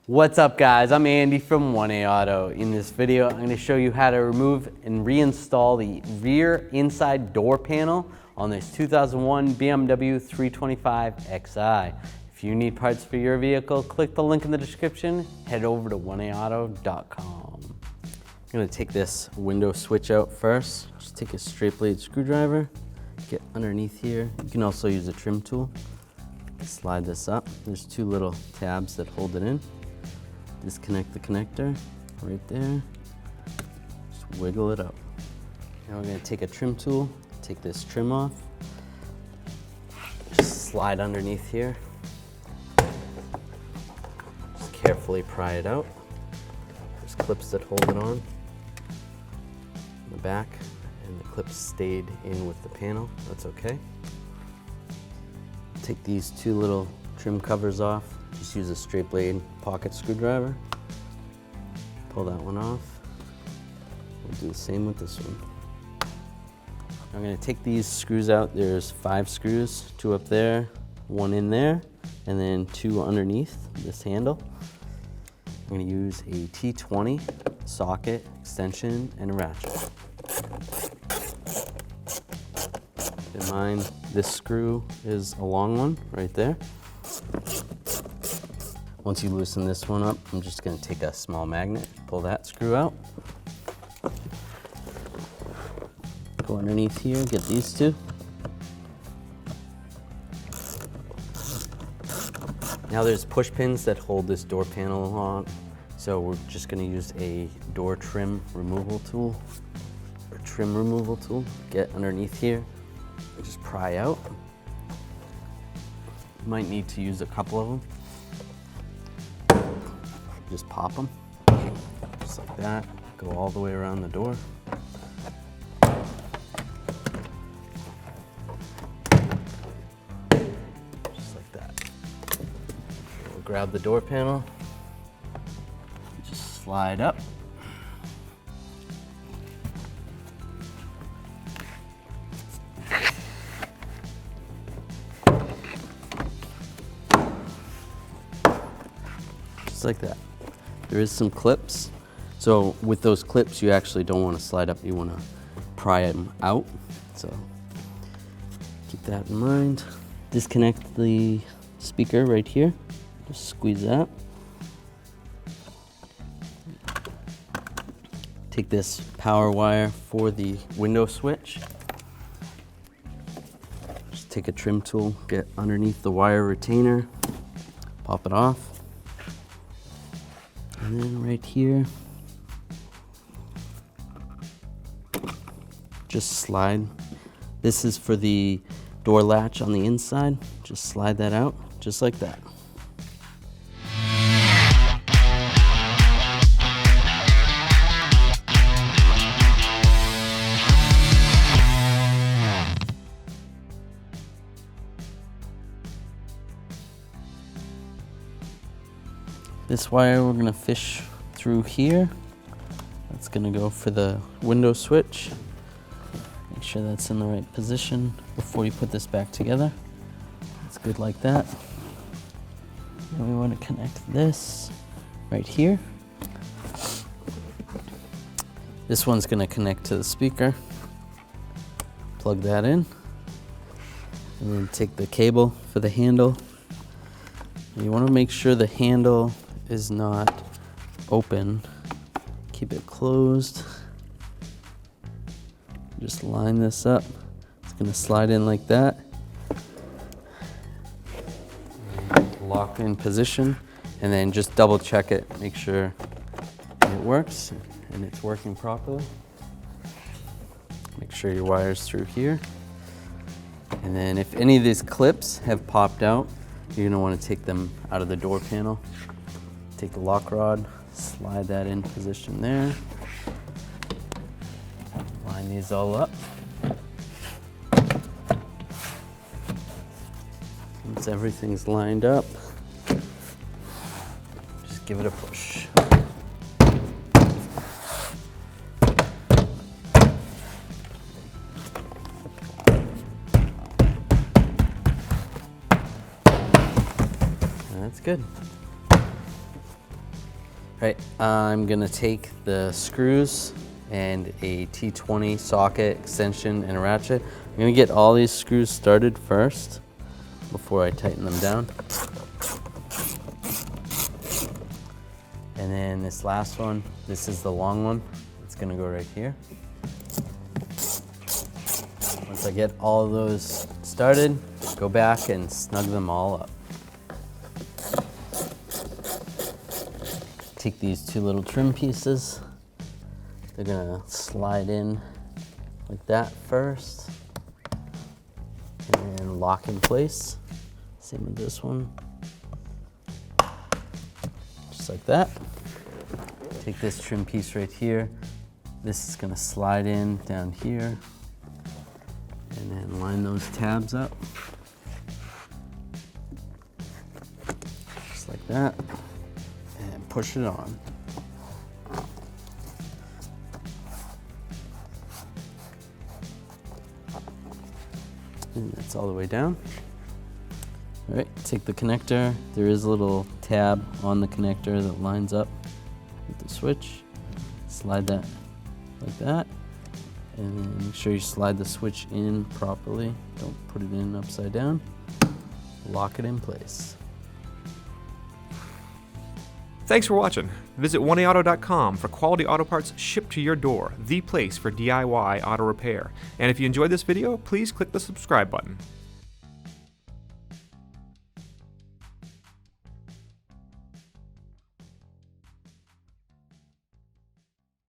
What's up guys, I'm Andy from 1A Auto. In this video, I'm going to show you how to remove and reinstall the rear inside door panel on this 2001 BMW 325 Xi. If you need parts for your vehicle, click the link in the description, head over to 1aauto.com. I'm going to take this window switch out first. Just take a straight blade screwdriver, get underneath here. You can also use a trim tool. Slide this up. There's two little tabs that hold it in. Disconnect the connector right there. Just wiggle it out. Now we're going to take a trim tool, take this trim off. Just slide underneath here. Just carefully pry it out. There's clips that hold it on in the back, and the clips stayed in with the panel. That's okay. Take these two little trim covers off. Just use a straight blade pocket screwdriver. Pull that one off. We'll do the same with this one. I'm going to take these screws out. There's 5 screws, 2 up there, 1 in there, and then 2 underneath this handle. I'm going to use a T20 socket, extension, and a ratchet. Keep in mind, this screw is a long one right there. Once you loosen this one up, I'm just going to take a small magnet, pull that screw out. Go underneath here, get these two. Now there's push pins that hold this door panel on, so we're just going to use a door trim removal tool, or trim removal tool. Get underneath here and just pry out. You might need to use a couple of them. Just pop them, just like that. Go all the way around the door. Just like that. We'll grab the door panel, just slide up. Just like that. There is some clips. So with those clips, you actually don't want to slide up, you want to pry them out. So keep that in mind. Disconnect the speaker right here. Just squeeze that. Take this power wire for the window switch. Just take a trim tool, get underneath the wire retainer, pop it off. And then right here, just slide. This is for the door latch on the inside. Just slide that out, just like that. This wire we're gonna fish through here. That's gonna go for the window switch. Make sure that's in the right position before you put this back together. It's good like that. Now we want to connect this right here. This one's gonna connect to the speaker. Plug that in. And then take the cable for the handle. You want to make sure the handle is not open. Keep it closed. Just line this up. It's going to slide in like that. Lock in position, and then just double check it. Make sure it works and it's working properly. Make sure your wire's through here. And then if any of these clips have popped out, you're going to want to take them out of the door panel. Take the lock rod, slide that in position there. Line these all up. Once everything's lined up, just give it a push. That's good. Right, I'm gonna take the screws and a T20 socket extension and a ratchet. I'm gonna get all these screws started first before I tighten them down. And then this last one, this is the long one. It's gonna go right here. Once I get all of those started, go back and snug them all up. Take these two little trim pieces. They're gonna slide in like that first and lock in place. Same with this one. Just like that. Take this trim piece right here. This is gonna slide in down here and then line those tabs up. Just like that. And push it on. And that's all the way down. All right, take the connector. There is a little tab on the connector that lines up with the switch. Slide that like that. And then make sure you slide the switch in properly. Don't put it in upside down. Lock it in place. Thanks for watching. Visit 1AAuto.com for quality auto parts shipped to your door, the place for DIY auto repair. And if you enjoyed this video, please click the subscribe button.